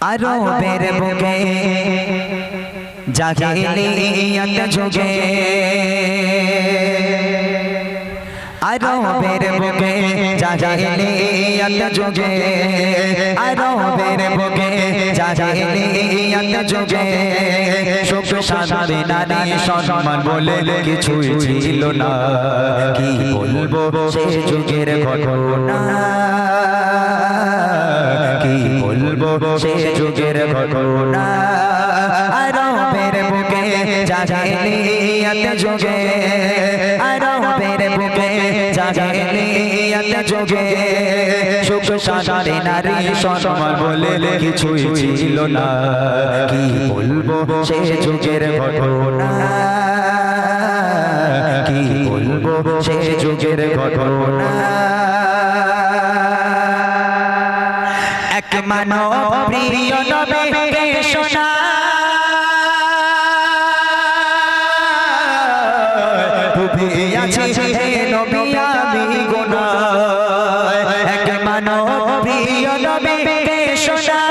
আরবের বুকে জাহিলিয়াত যুগে আরবের বুকে জাহিলিয়াত যুগে আরবের বুকে জাহিলিয়াত যুগে সুখ শান্তি নারী সম্মান বলে কিছুই ছিল না। কি বলবো সে যুগের ঘটনা, কি বলবো সে যুগের ঘটনা। আরবের বুকে জাহিলিয়াত যুগে আরবের বুকে জাহিলিয়াত যুগে সুখ শান্তি নারী সম্মান বলে কিছুই ছিল না। কি বলবো সে যুগের ঘটনা, কি বলবো সে যুগের ঘটনা। এক মানব প্রিয় নবীকে শোনা ডুবে আছে নবী আমি গুনাহ। এক মানব প্রিয় নবীকে শোনা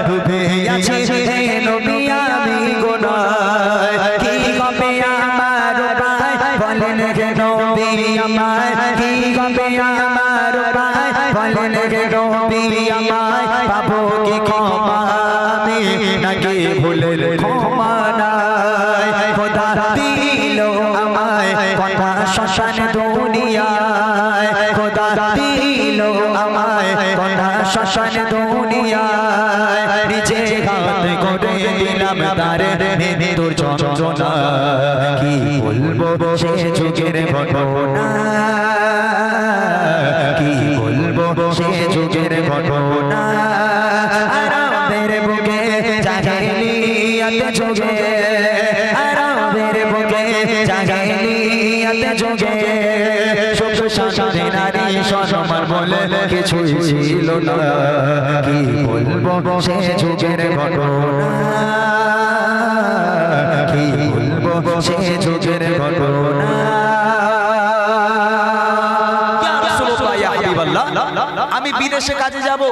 ডুবে আছে নবী আমি গুনাহ। কি হবে আমার উপায় বলেন গে নবী আমায়, কি হবে আমার উপায় বলেন গে নবী আমায়। পাবো কি ক্ষমা আমি নাকি ভুলের ক্ষমা নাই। খোদা দিল আমায় কথা শ্মশান দুনিয়ায়, খোদা দিল আমায় কথা শ্মশান দুনিয়ায়। নিজে হাত করে দিলাম তারে মৃত্যুর যন্ত্রণা। কি বলবো সে যুগের ঘটনা, কি বলবো সে যুগের ঘটনা। আরবের বুকে জাহিলিয়াত যুগে আরবের বুকে জাহিলিয়াত যুগে সুখ শান্তি নারী সম্মান বলে কিছুই ছিল না। কি বলবো সে যুগের ঘটনা, কি বলবো সে যুগের ঘটনা। আমি বিদেশে কাজে যাব,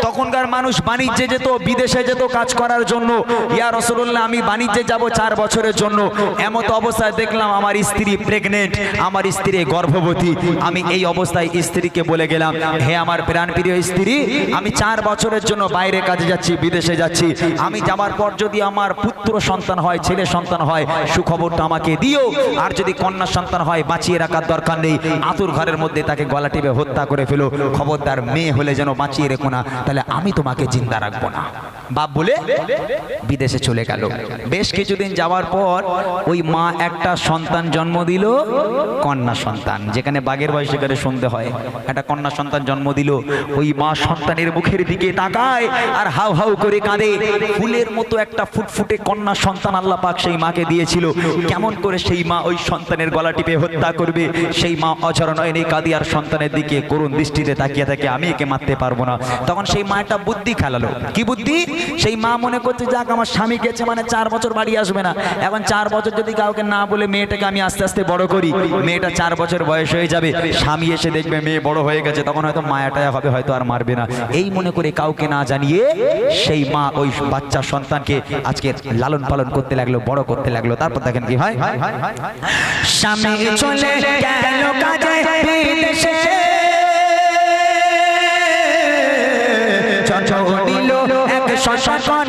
তখনকার মানুষ বাণিজ্যে যেত, বিদেশে যেত কাজ করার জন্য। ইয়া রাসূলুল্লাহ আমি বাণিজ্যে যাব 4 বছরের জন্য। এমত অবস্থায় দেখলাম আমার স্ত্রী প্রেগনেন্ট, আমার স্ত্রী গর্ভবতী। আমি এই অবস্থায় স্ত্রীকে বলে গেলাম, হে আমার প্রাণপ্রিয় স্ত্রী, আমি 4 বছরের জন্য বাইরে কাজে যাচ্ছি, বিদেশে যাচ্ছি। আমি যাবার পর যদি আমার পুত্র সন্তান হয়, ছেলে সন্তান হয়, সুখবরটা আমাকে দিও। আর যদি কন্যা সন্তান হয় বাঁচিয়ে রাখার দরকার নেই, আতুর ঘরের মধ্যে তাকে গলা টিপে হত্যা করে ফেলো। খবরদার মেয়ে হলে যেন বাঁচিয়ে রেখো না, তাহলে আমি তোমাকে জিন্দা রাখবো না। বাপ বলে বিদেশে চলে গেল। বেশ কিছুদিন যাওয়ার পর ওই মা একটা সন্তান জন্ম দিল, কন্যা সন্তান। যেখানে বাঘের বয়স সেখানে শুনতে হয়, একটা কন্যা সন্তান জন্ম দিল। ওই মা সন্তানের মুখের দিকে তাকায় আর হাউ হাউ করে কাঁদে। ফুলের মতো একটা ফুটফুটে কন্যা সন্তান আল্লাহ পাক সেই মাকে দিয়েছিল। কেমন করে সেই মা ওই সন্তানের গলা টিপে হত্যা করবে? সেই মা অঝর নয়নে কাঁদে আর সন্তানের দিকে করুণ দৃষ্টিতে তাকিয়ে থাকে, আমি একে মারতে পারবো না। তখন সেই মা একটা বুদ্ধি খেলালো। কি বুদ্ধি? সেই মা মনে করছে যাক আমার স্বামী গেছে মানে 4 বছর বাড়ি আসবে না, এখন 4 বছর যদি কাউকে না বলে মেয়েটাকে আমি আস্তে আস্তে বড় করি, মেয়েটা 4 বছর বয়স হয়ে যাবে, স্বামী এসে দেখবে মেয়ে বড় হয়ে গেছে, তখন হয়তো মায়াটায়া হবে, হয়তো আর মারবে না। এই মনে করে কাউকে না জানিয়ে সেই মা ওই বাচ্চা সন্তানকে আজকে লালন পালন করতে লাগলো, বড় করতে লাগলো। তারপর দেখেন কি হয়, স্বামী চলে গেল কাজে বিদেশে, নিল এক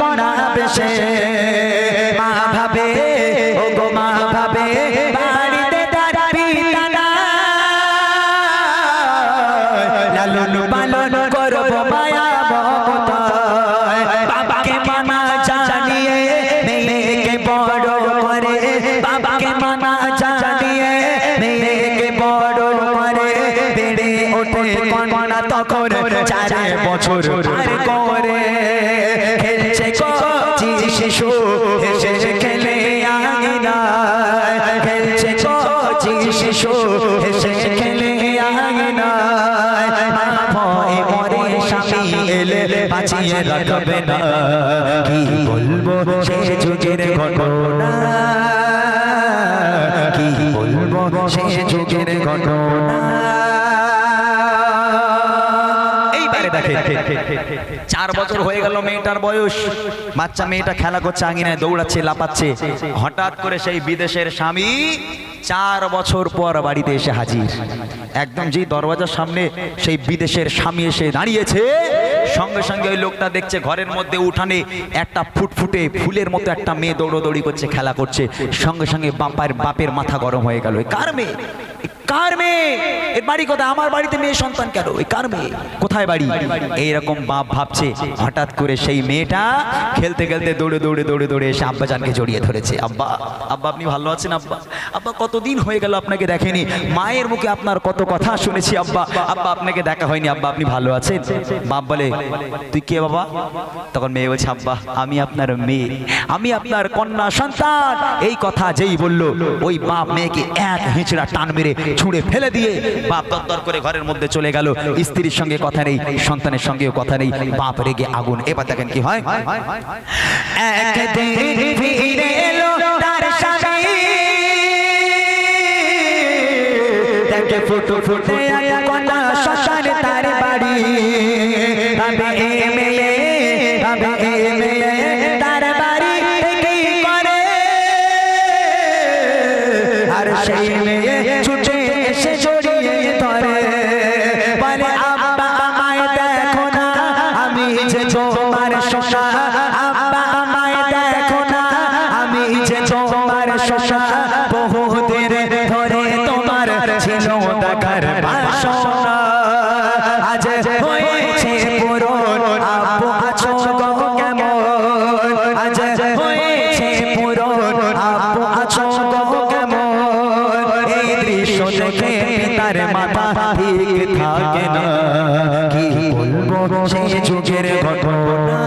কন্যা বেশে। মা ভাবে ও গো মা ভাবে বাড়িতে তার পিতা নাই, লালন পালন করব মায়া মমতায়। বাবাকে মানা জানিয়ে মেয়েকে বড় করে, বাবাকে মানা জানিয়ে মেয়েকে বড় করে। বেড়ে ওঠে কন্যা তখন 4 বছর আর করে। খেলছে কচি শিশু হেসে খেলে আঙিনায়, খেলছে কচি শিশু হেসে খেলে আঙিনায়। মা ভয়ে মরে স্বামী এলে বাঁচিয়ে রাখবে না। কি বলবো সে যুগের ঘটনা, কি বলবো সে যুগের ঘটনা। পারে দেখে 4 বছর হয়ে গেল মেয়েটার বয়স, বাচ্চা মেয়েটা খেলা করছে, আঙিনায় দৌড়াচ্ছে, লাপাচ্ছে। হঠাৎ করে সেই বিদেশের স্বামী 4 বছর পর বাড়িতে এসে হাজির। একদম যেই দরওয়াজার সামনে সেই বিদেশের স্বামী এসে দাঁড়িয়েছে, সঙ্গে সঙ্গে ওই লোকটা দেখছে ঘরের মধ্যে উঠানে একটা ফুটফুটে ফুলের মতো একটা মেয়ে দৌড়োদৌড়ি করছে, খেলা করছে। সঙ্গে সঙ্গে বাপের মাথা গরম হয়ে গেল। কার মেয়ে? কার মেয়ে? এর বাড়ি কোথায়? আমার বাড়িতে মেয়ে সন্তান কেন? ওই কার মেয়ে? কোথায় বাড়ি? এইরকম বাপ ভাবছে। হঠাৎ করে সেই মেয়েটা খেলতে খেলতে দৌড়ে দৌড়ে দৌড়ে দৌড়ে এসে আব্বাজানকে জড়িয়ে ধরেছে। আব্বা, আব্বা আপনি ভালো আছেন? আব্বা, আব্বা কতদিন হয়ে গেল আপনাকে দেখেনি, মায়ের মুখে আপনার কত কথা শুনেছি। আব্বা, আব্বা আপনাকে দেখা হয়নি। আব্বা আপনি ভালো আছেন? বাপ বলে, তুই কে বাবা? তখন মেয়ে বলছে, আব্বা আমি আপনার মেয়ে, আমি আপনার কন্যা সন্তান। এই কথা যেই বলল, ওই বাপ মেয়েকে এক হিঁচড়া টান মেরে ছুঁড়ে ফেলে দিয়ে বাপ দরদর করে ঘরের মধ্যে চলে গেল। স্ত্রীর সঙ্গে কথা নেই, সন্তানের সঙ্গেও কথা নেই, বাপ রেগে আগুন। এবার দেখেন কি হয়। একদিন ফিরে এলো তার স্বামী, দেখে ফুটো ফুটে কন্যা সন্তান তার বাড়ি। তবে এ মেয়ে, তবে এ মেয়ে তার বাড়ি থেকেই করে। আর সেই মেয়ে ছুটে এসে জড়িয়ে ধরে, বলে আব্বা আমায় দেখো না, আমি যে তোমার শোষা। আব্বা আমায় দেখো না, আমি যে তোমার শোষা। বহুদিন ধরে তোমার ছিল দেখার বাসনা, আজ হয়েছে পূরণ। আব্বু আছো গো কেমন? আজ হয়েছে পূরণ। আব্বু আছো গো কেমন? এই দৃশ্য দেখে পিতার মাথা ঠিক থাকে না। কি বলবো সেই যুগের ঘটনা,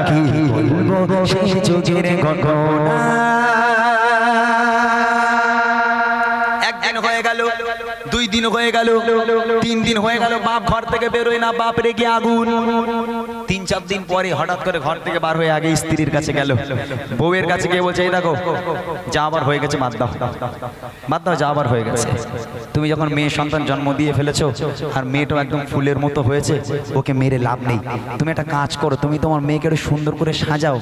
কি বলবো সেই যুগের ঘটনা। একদিন হয়ে গেল, 2 দিন হয়ে গেল, 3 দিন হয়ে গেল, বাপ ঘর থেকে বেরোয় না, বাপ রেগে আগুন। 3-4 দিন পরে হঠাৎ করে ঘর থেকে বার হয়ে আগে স্ত্রীর কাছে গেল, বউয়ের কাছে গিয়ে বলছে, এই দেখো যা আবার হয়ে গেছে, বাদ দাও, বাদ দাও, যা আবার হয়ে গেছে। তুমি যখন মেয়ে সন্তান জন্ম দিয়ে ফেলেছো, আর মেয়েটাও একদম ফুলের মতো হয়েছে, ওকে মেরে লাভ নেই। তুমি একটা কাজ করো, তুমি তোমার মেয়েকে একটু সুন্দর করে সাজাও,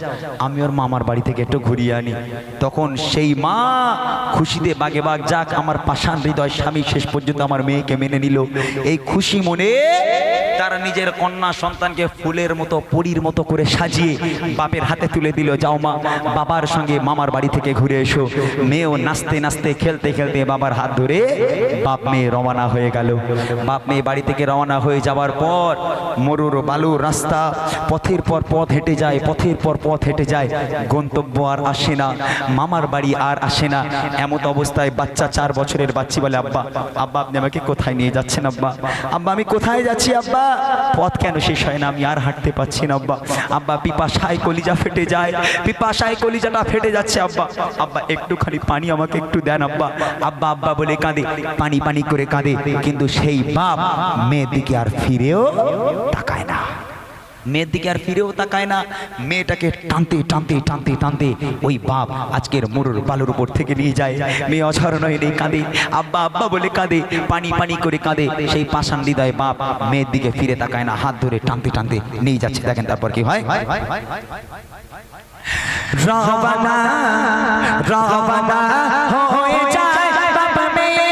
আমি ওর মামার বাড়ি থেকে একটু ঘুরিয়ে আনি। তখন সেই মা খুশিতে বাগে বাগ, যাক আমার পাষাণ হৃদয় স্বামী শেষ পর্যন্ত আমার মেয়েকে মেনে নিল। এই খুশি মনে তারা নিজের কন্যা সন্তানকে ফুলের মতো, পরীর মতো করে সাজিয়ে বাপের হাতে তুলে দিল, যাও মা বাবার সঙ্গে মামার বাড়ি থেকে ঘুরে এসো। মেয়েও নাচতে নাচতে খেলতে খেলতে বাবার হাত ধরে বাপ মেয়ে রওনা হয়ে গেল। বাপ মেয়ে বাড়ি থেকে রওনা হয়ে যাওয়ার পর মরুর বালুর রাস্তা, পথের পর পথ হেঁটে যায়, পথের পর পথ হেঁটে যায়, গন্তব্য আর আসে না, মামার বাড়ি আর আসে না। এমত অবস্থায় বাচ্চা, 4 বছরের বাচ্চি বলে, আব্বা, আব্বা আপনি আমাকে কোথায় নিয়ে যাচ্ছেন? আব্বা, আব্বা আমি কোথায় যাচ্ছি? আব্বা পথ কেন শেষ হয় না, আমি আর হাঁটতে পারছি না। আব্বা, আব্বা পিপাসায় কলিজা ফেটে যায়, পিপাসায় কলিজাটা ফেটে যাচ্ছে। আব্বা, আব্বা একটুখানি পানি আমাকে একটু দেন। আব্বা, আব্বা আব্বা বলে কাঁদে, পানি পানি করে কাঁদে। কিন্তু সেই বাপ মেয়ের দিকে আর ফিরেও তাকায় না, মেয়ের দিকে আর ফিরেও তাকায় না। মেয়েটাকে টানতে টানতে টানতে টানতে ওই বাপ আজকের মরুর বালুর উপর থেকে নিয়ে যায়। মেয়ে অঝর নয় নেই, কাঁদে, আব্বা আব্বা বলে কাঁদে, পানি পানি করে কাঁদে। সেই পাষাণ হৃদয় বাপ মেয়ের দিকে ফিরে তাকায় না, হাত ধরে টানতে টানতে নিয়ে যাচ্ছে। দেখেন তারপর কি হয়। রওনা রওনা হয়ে যায় বাপ মেয়ে,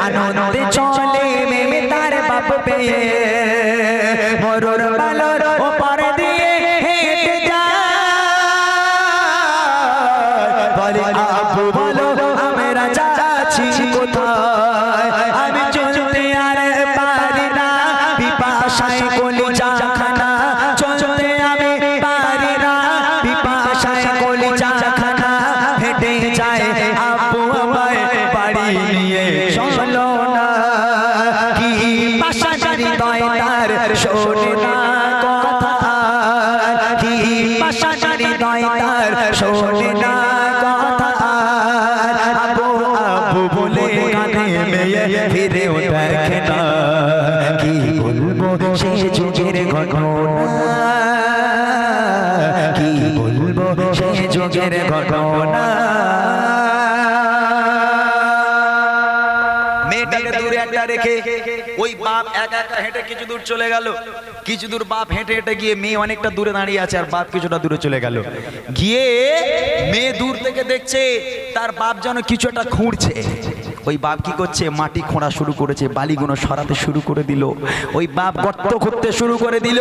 আনন্দে চলে মেয়ে তার বাপ পেয়ে। মরুর বালুর ওপর দিয়ে হেঁটে যায়, বলে আব্বু বলো আমরা যাচ্ছি কোথায়? আমি চলতে আর পারি না, পিপাসায় কলিজা খানা। চলতে আমি পারি না, পিপাসায় কলিজা খানা। হেঁটে যায় আব্বু আমায় বাড়ি নিয়ে চলো না। কি পাষাণ হৃদয় তার শোনে না কথা, কি পাষাণ হৃদয় তার শোনে না কথা। আব্বু আব্বু বলে কাঁদে মেয়ে, ফিরেও দেখে না। কি বলবো সেই যুগের ঘটনা, কি বলবো সেই যুগের ঘটনা। মেয়েটাকে দূরে একটা রেখে ওই বাপ একা একা হেঁটে কিছু দূর চলে গেল। কিছু দূর বাপ হেঁটে হেঁটে গিয়ে মেয়ে অনেকটা দূরে দাঁড়িয়ে আছে আর বাপ কিছুটা দূরে চলে গেল। গিয়ে মেয়ে দূর থেকে দেখছে তার বাপ যেন কিছু একটা খুঁড়ছে। ওই বাপ কি করছে, মাটি খোঁড়া শুরু করেছে, বালিগুলো সরাতে শুরু করে দিল। ওই বাপ গর্ত খুঁড়তে শুরু করে দিল।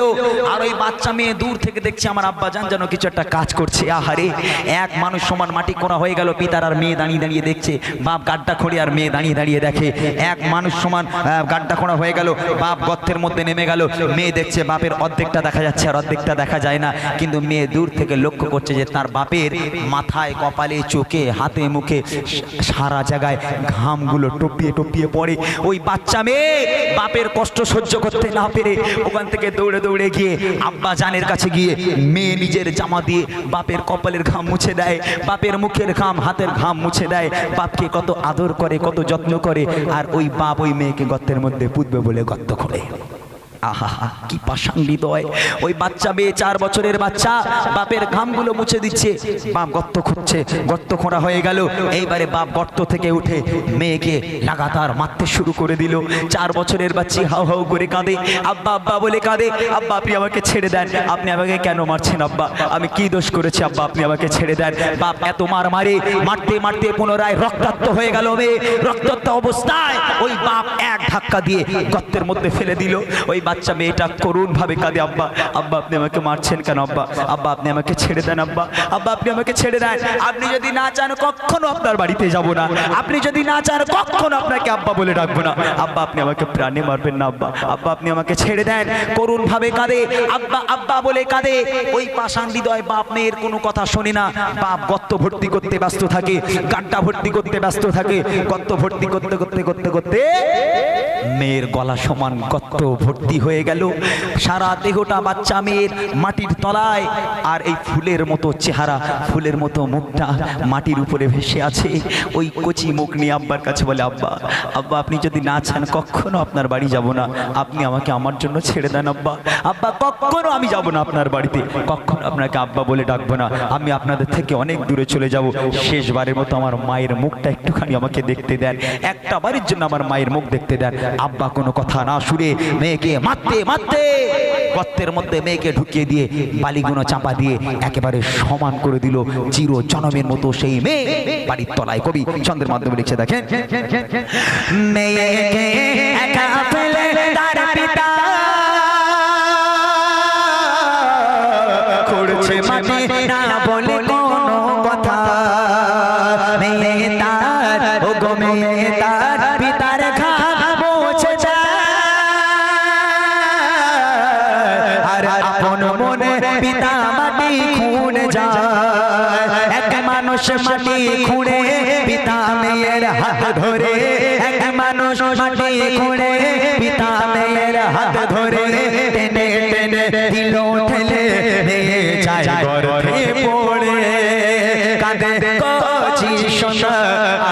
আর ওই বাচ্চা মেয়ে দূর থেকে দেখছে আমার আব্বা জান যেন কিছু একটা কাজ করছে। আহারে, এক মানুষ সমান মাটি খোঁড়া হয়ে গেল। পিতার আর মেয়ে দাঁড়িয়ে দাঁড়িয়ে দেখছে, বাপ গাড্ডা খোঁড়ে আর মেয়ে দাঁড়িয়ে দাঁড়িয়ে দেখে। এক মানুষ সমান গাড্ডা খোঁড়া হয়ে গেল, বাপ গর্তের মধ্যে নেমে গেল। মেয়ে দেখছে বাপের অর্ধেকটা দেখা যাচ্ছে আর অর্ধেকটা দেখা যায় না। কিন্তু মেয়ে দূর থেকে লক্ষ্য করছে যে তার বাপের মাথায়, কপালে, চোখে, হাতে, মুখে সারা জায়গায় ঘামগুলো টপিয়ে টপিয়ে পড়ে। ওই বাচ্চা মেয়ে বাপের কষ্ট সহ্য করতে না পেরে ওখান থেকে দৌড়ে দৌড়ে গিয়ে আব্বা জানের কাছে গিয়ে মেয়ে নিজের জামা দিয়ে বাপের কপালের ঘাম মুছে দেয়, বাপের মুখের ঘাম, হাতের ঘাম মুছে দেয়। বাপকে কত আদর করে, কত যত্ন করে। আর ওই বাপ ওই মেয়েকে গর্তের মধ্যে পুঁতবে বলে গর্ত খোঁড়ে। আহা, কি পাষাণ হৃদয়! ওই বাচ্চা মেয়ে 4 বছরের বাচ্চা বাপের ঘামগুলো মুছে দিচ্ছে, বাপ গর্ত খুঁড়ছে, গর্ত খোঁড়া হয়ে গেল। এইবারে বাপ গর্ত থেকে উঠে মেয়েকে লাগাতার মারতে শুরু করে দিল। 4 বছরের বাচ্চি হাউ হাউ করে কাঁদে, আব্বা আব্বা বলে কাঁদে। আব্বা আপনি আমাকে ছেড়ে দেন, আপনি আমাকে কেন মারছেন আব্বা? আমি কি দোষ করেছি আব্বা, আপনি আমাকে ছেড়ে দেন। বাপ এত মার মারে, মারতে মারতে পুনরায় রক্তাক্ত হয়ে গেল মেয়ে। রক্তাক্ত অবস্থায় ওই বাপ এক ধাক্কা দিয়ে গর্তের মধ্যে ফেলে দিল। ওই বাচ্চা মেয়েটা করুণ ভাবে কাঁদে, আব্বা আব্বা আপনি আমাকে মারছেন কেন আব্বা? আব্বা আপনি আমাকে ছেড়ে দেন আব্বা, আব্বা আপনি আমাকে ছেড়ে দেন। আপনি যদি না চান কখনো আপনার বাড়িতে যাব না, আপনি যদি না চান কখনো আপনাকে আব্বা বলে ডাকবো না। আব্বা আপনি আমাকে প্রাণে মারবেন না আব্বা, আব্বা আপনি আমাকে ছেড়ে দেন। করুণ ভাবে কাঁদে, আব্বা আব্বা বলে কাঁদে। ওই পাষাণ হৃদয় বাপ মেয়ের কোনো কথা শোনে না। বাপ গর্ত ভর্তি করতে ব্যস্ত থাকে, গাড্ডা ভর্তি করতে ব্যস্ত থাকে। গর্ত ভর্তি করতে করতে করতে করতে মেয়ের গলা সমান গর্ত ভর্তি হয়ে গেল। সারা দেহটা বাচ্চা মেয়ের মাটির তলায়। আর এই ফুলের মতো চেহারা, ফুলের মতো মুখটা মাটির উপরে ভেসে আছে। ওই কচি মুখ নিয়ে আব্বার কাছে বলে, আব্বা আব্বা আপনি যদি না চান কখনো আপনার বাড়ি যাব না, আপনি আমাকে আমার জন্য ছেড়ে দেন আব্বা, আব্বা কখনো আমি যাব না আপনার বাড়িতে, কখনো আপনাকে আব্বা বলে ডাকবো না, আমি আপনাদের থেকে অনেক দূরে চলে যাব। শেষবারের মতো আমার মায়ের মুখটা একটুখানি আমাকে দেখতে দেন, একটা বারের জন্য আমার মায়ের মুখ দেখতে দেন। আব্বা কোনো কথা না শুনে মেয়েকে মারতে মারতে গর্তের মধ্যে মেয়েকে ঢুকিয়ে দিয়ে বালিগুলো চাপা দিয়ে একেবারে সমান করে দিল। চির জনমের মতো সেই মেয়ে বাড়ির তলায়। কবি ছন্দের মাধ্যমে লিখছে, দেখেন, মেয়েকে একা ফেলে তার পিতা করছে মাটি না বলে কোনো কথা। মেয়ে তার, ও গো মেয়ে তার পিতার ঘাম মুছে যায়। আর আপন মনে পিতা মাটি খুঁড়ে যায়। এক মানুষ মাটি খুঁড়ে পিতা মেয়ের হাত ধরে, এক মানুষ মাটি খুঁড়ে পিতা মেয়ের হাত ধরে টেনে টেনে দিল ঠেলে নিয়ে যায় গর্তে পড়ে। কাঁদে কচি সোনা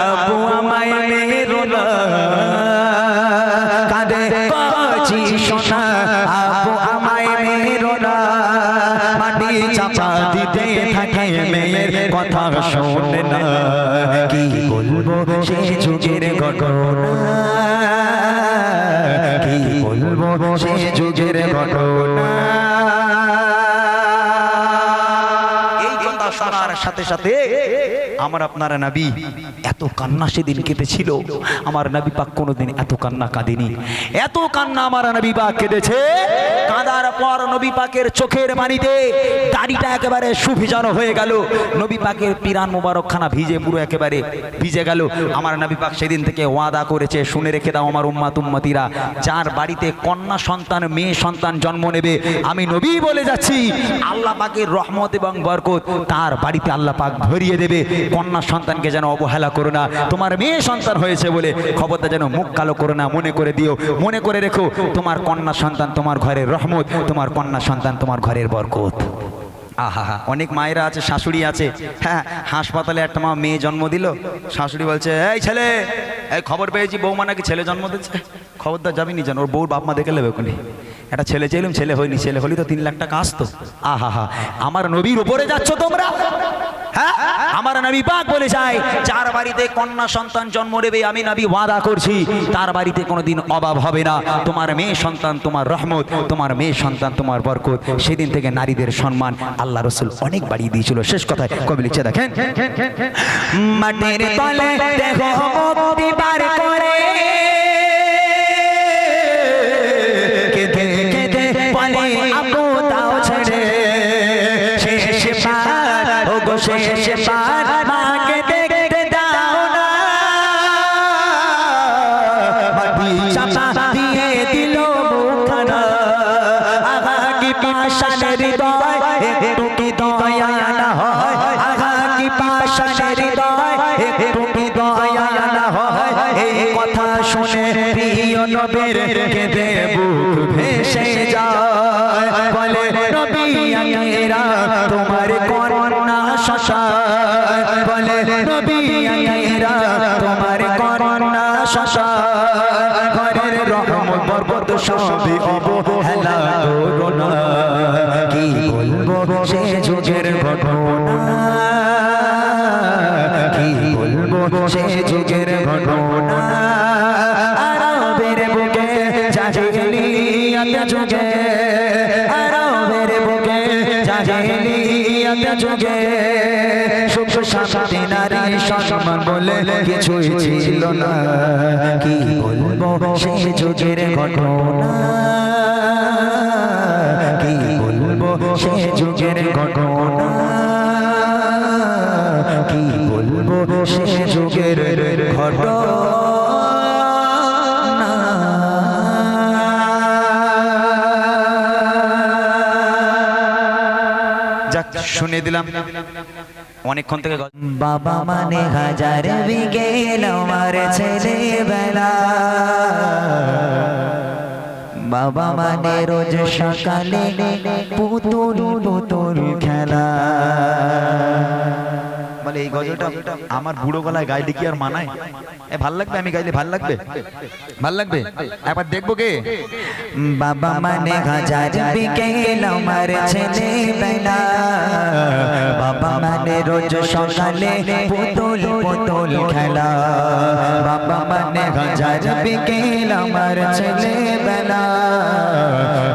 আবু আমায় মেরো না, কাঁদে কচি সোনা আবু আমায় মেরো না। মাটি চাপা দিতে থাকে মেয়ের কথা শোনে না। কি বলবো সে যুগের ঘটনা, কি বলবো সে যুগের ঘটনা। এই কথা শোনার সাথে সাথে আমার আপনারা নবী এত কান্না সেদিন কেঁদেছিল। আমার নবী পাক কোনোদিন এত কান্না কাঁদেনি, এত কান্না আমার নবী পাক কেঁদেছে। কাঁদার পর নবী পাকের চোখের পানিতে দাড়িটা একেবারে সুভিজানো হয়ে গেল। নবী পাকের পিরান মুবারকখানা ভিজে পুরো একেবারে ভিজে গেল। আমার নবী পাক সেদিন থেকে ওয়াদা করেছে, শুনে রেখে দাও আমার উম্মাত উম্মতিরা, যার বাড়িতে কন্যা সন্তান মেয়ে সন্তান জন্ম নেবে, আমি নবী বলে যাচ্ছি আল্লাহ পাকের রহমত এবং বরকত তার বাড়িতে আল্লাহ পাক ভরিয়ে দেবে। কন্যা সন্তানকে যেন অবহেলা করো না, তোমার মেয়ে সন্তান হয়েছে বলে খবরটা যেন মুখ কালো করো না, মনে করে দিও, মনে করে রেখো তোমার কন্যা সন্তান তোমার ঘরের রহমত, তোমার কন্যা সন্তান তোমার ঘরের বরকত। আহা, অনেক মায়েরা আছে, শাশুড়ি আছে, হ্যাঁ, হাসপাতালে একটা মা মেয়ে জন্ম দিল, শাশুড়ি বলছে, এই ছেলে, এই খবর পেয়েছি বৌমা নাকি ছেলে জন্ম দিচ্ছে, খবরদার যাবি নি, জানো ওর বউর বাপ মা দেখে নেবে ওখানে। একটা ছেলে চাইলাম, ছেলে হয়নি, ছেলে হলি তো 3 লাখ টাকা আসতো। আহা হা, আমার নবীর উপরে যাচ্ছ তোমরা। হ্যাঁ, আমার নবী পাক বলে যায়, যার বাড়িতে কন্যা সন্তান জন্ম নেবে আমি নবী ওয়াদা করছি তার বাড়িতে কোনোদিন অভাব হবে না। তোমার মেয়ে সন্তান তোমার রহমত, তোমার মেয়ে সন্তান তোমার বরকত। সেদিন থেকে নারীদের সম্মান আল্লাহ রাসূল অনেক বাড়িয়ে দিয়েছিল। শেষ কথায় কবি লিখছে দেখেন, মাটির তলে দেহ মুক্তি বার করে কেঁদে কেঁদে বলে আপু দাও ছেড়ে, শেষ পার ও গো শেষ পার মাকে দেখতে দাও না। মাটি চাপা দিয়ে দিল মুখখানা, আহা কি পাষাণের হৃদয় একটু কি দয়া না হয়, আহা কি পাষাণের হৃদয় একটু কি দয়া না হয়। এই কথা শুনে প্রিয় নবীর কেঁদে বুক ভেসে যায়, বলে নবী আমিরা তোমার কন্যা শশায়, বলে নবী আমিরা তোমার কন্যা শশায়। ঘরের রহমত বরকত সবই অবহেলা করো না, কি বলবো সে যুগের ঘটনা, কি বলবো সে যুগের ঘটনা। আরবের বুকে জাহিলিয়াত যুগে, আরবের বুকে জাহিলিয়াত যুগে সুখ শান্তি নারী সম্মান বলে কিছুই ছিল না, কি বলবো সে যুগের ঘটনা, কি বলবো সে যুগের ঘটনা, কি বলবো সে যুগের ঘটনা। যাক শুনে দিলাম অনেকক্ষণ থেকে। বাবা মানে হাজার বিকেল আমার ছেলেবেলা, বাবা মানে রোজ সকালে পুতুল পুতুল খেলা। বলে এই গজলটা আমার বুড়ো গলায় গাইলে কি আর মানায়? ভাল লাগবে, আমি গাইলে ভাল লাগবে, ভাল লাগবে, একবার দেখবো কে। বাবা মানে হাজার বিকেল আমার ছেলেবেলা, বাবা মানে রোজ সকালে পুতুল পুতুল খেলা, বাবা মানে হাজার বিকেল আমার ছেলেবেলা,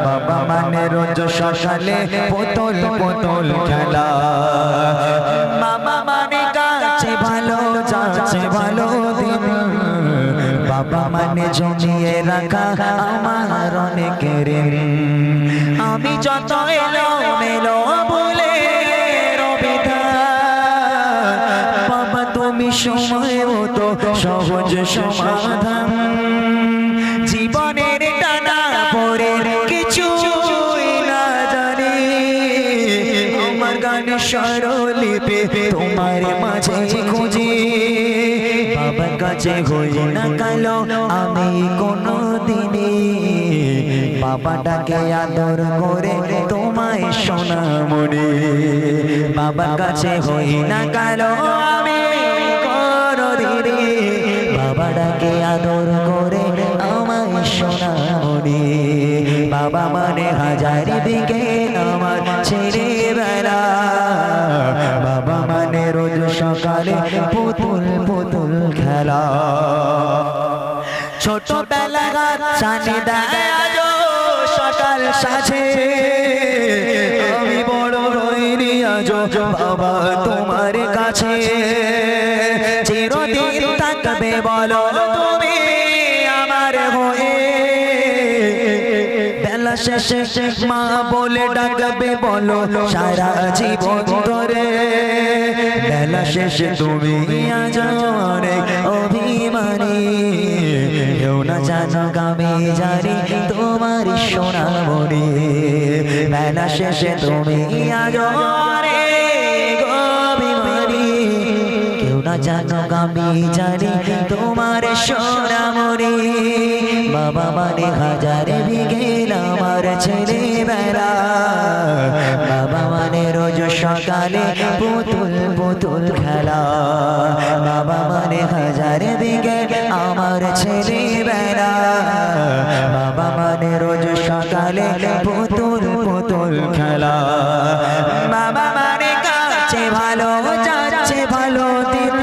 বাবা মানে রোজ সকালে পুতুল পুতুল খেলা। বাবা মানে কাছে ভালো যাচ্ছে ভালো দিন, বাবা মানে জমিয়ে রাখা আমার অনেকের ঋণ। আমি যত এলো মেলো বলে বাবা তুমি সময় মতো সহজ সমাধান, জীবনের টানা পরে কিছু না জানি, আমার গানের স্বরলিপি তোমার মাঝে খুঁজি। বাবার কাছে হই না কালো আমি কোনো দিনে, বাবাটাকে আদর করে তোমায় সোনামণি, বাবার কাছে হই না কালো আমি কোনো দিনে, বাবাটাকে আদর করে আমায় সোনামণি। বাবা মানে হাজার বিকেল আমার ছেলেবেলা, বাবা মানে রোজ সকালে পুতুল পুতুল খেলা। ছোটবেলা চাঁদে দেয় সকাল সাজে, আমি বড় হইনি আজ বাবা তোমার কাছে, চিরদিন থাকবে বলো তুমি আমার হয়ে, বেলা শেষে মা বলে ডাকবে বলো সারা জীবন ধরে, বেলা শেষে তুমি আজ অনেক অভিমানী, কেউ না জানো আমি জানি তোমার সোনামণি, বেলা শেষে তুমি আজ অনেক অভিমানী, কেউ না জানো আমি জানি তোমার সোনামণি। বাবা মানে হাজার বিকেল আমার ছেলেবেলা, বাবা মানে রোজ সকালে পুতুল পুতুল খেলা, বাবা মানে হাজার বিকেল আমার ছেলেবেলা, বাবা মানে রোজ সকালে তালে পুতুল পুতুল খেলা বাবা মানে কাছে ভালো যাচ্ছে ভালো দিন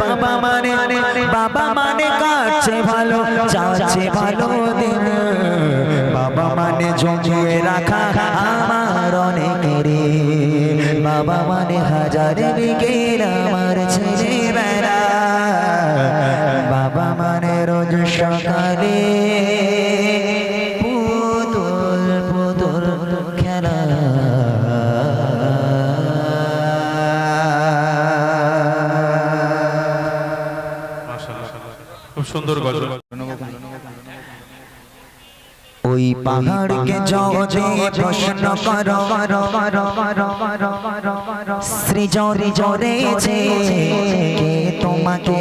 বাবা মানে কাছে ভালো যাচ্ছে ভালো দিন বাবা মানে জমিয়ে রাখা আমার অনেকেরই বাবা মানে হাজার বিকেল আমার ছেলেবেলা বাবা মানে রোজ সকালে পুতুল পুতুল খেলা খুব সুন্দর গজল। ওই পাহাড়কে যদি প্রশ্ন করো সৃজরি জরেছে কে তোমাকে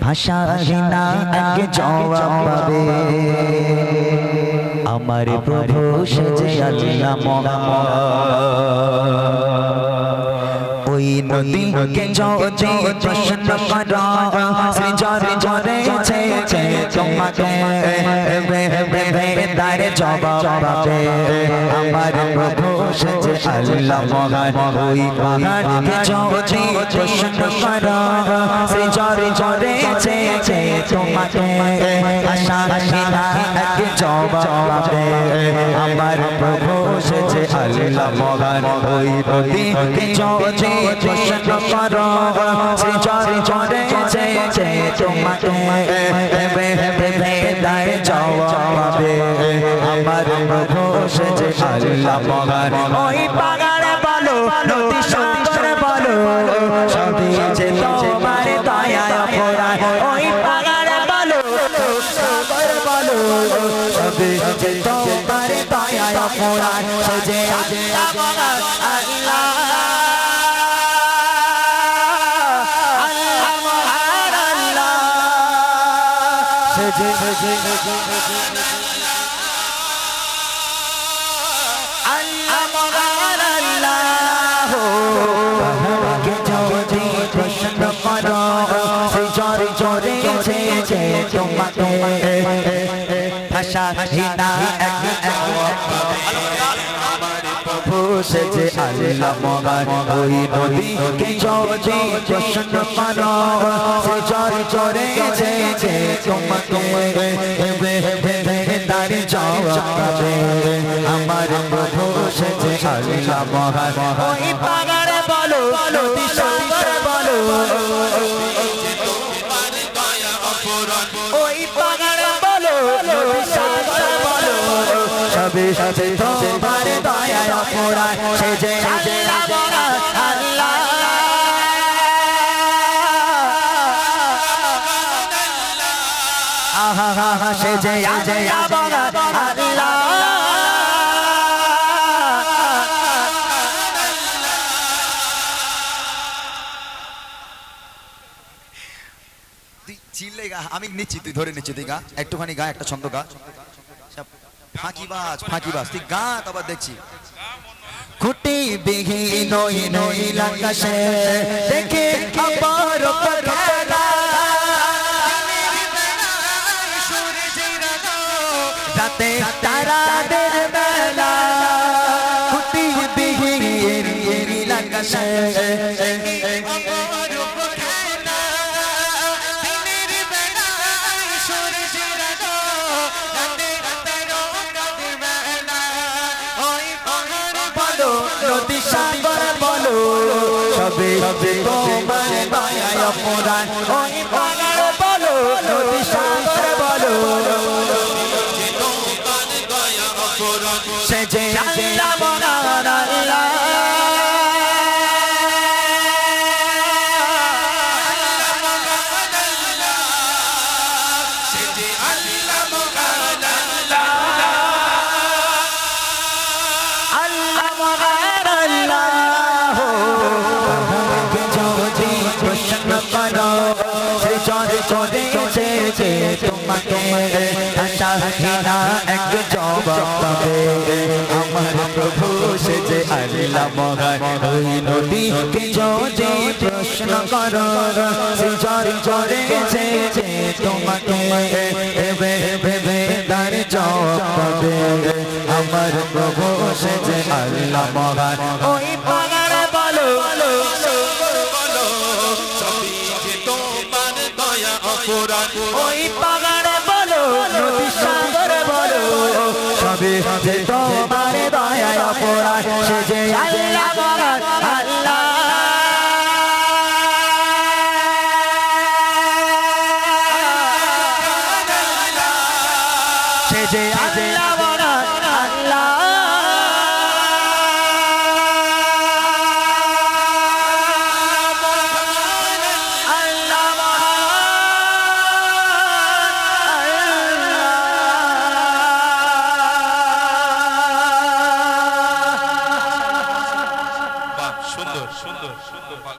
ভাষাহীনা এক জবাব পাবে আমার প্রভু সেজে আল্লাহ মোহাম্মদ ওই নদীকে যদি প্রশ্ন করো সৃজরি জরেছে কে তোমাকে তার জবাব পাবে আমার প্রভু সেজে আল্লাহ মোহাম্মদ ওই পাহাড়কে যদি প্রশ্ন করো সৃজরি জরেছে কে তোমাকে ভাষাহীনা এক জবাব পাবে আমার প্রভু সেজে আল্লাহ মোহাম্মদ ওই নদীকে যদি প্রশ্ন করো সৃজরি জরেছে কে তোমাকে তার জবাব পাবে আমার প্রভু সেজে আল্লাহ মোহাম্মদ ওই পাহাড়ে বলো নদী সাগরে বলো সবই যে তোমার দয়ায় অপরাধ ওই পাহাড়ে বলো সাগরে বলো সবই যে তোমার দয়ায় অপরাধ সেজে আল্লাহ প্রশ্ন করো সৃজরি জরেছে কে তোমাকে ভাষাহীনা এক সেজে আল্লাহ মোহাম্মদ ওই নদীকে যদি প্রশ্ন করো সৃজরি জরেছে কে তোমাকে তার জবাব পাবে আমার প্রভু সেজে আল্লাহ মোহাম্মদ ওই পাহাড়ে বলো নদী সাগরে বলো ওই পাহাড়ে বলো নদী সাগরে বলো সবে সবে তোমার দয়ায় অপরাধ সেজে আল্লাহ আহা সেজে আল্লাহ চিল্লে গা আমি নিচ্ছি তুই ধরে নিচ্ছি তুই গা একটুখানি গা একটা ছন্দ গা ফাঁকিবাজ তুই গা তারপর দেখছি খুঁটি বিহীন নীল আকাশে দেখে অপর খেলা রাতে তারাদের বেলা খুঁটি বিহীন নীল আকাশে নদী সাগর বলো সবে তোমার দয়ায় অপরাধ ওই পাহাড় বলো নদী সাগর বলো সেজে আল্লাহ মহান আল্লাহ সেজে আল্লাহ মহান আল্লাহ মহান আল্লাহ যদি প্রশ্ন করো সৃজরি জরেছে তোমাকে ভাষাহীনা এক জবাব পাবে আমার প্রভু সেজে আল্লাহ মহান ওই নদীকে যদি প্রশ্ন করো সৃজরি জরেছে তোমাকে ভেবে ভেবে তার চোখে আমার প্রভু সেজে আল্লাহ মহান ওই পাগারে বলো ওই পাগারে বলো নদী সাগরে বলো সবে যে তোমার দয়া অপরাধ সে যে আল্লাহ মহান আল্লাহ সে যে আল্লাহ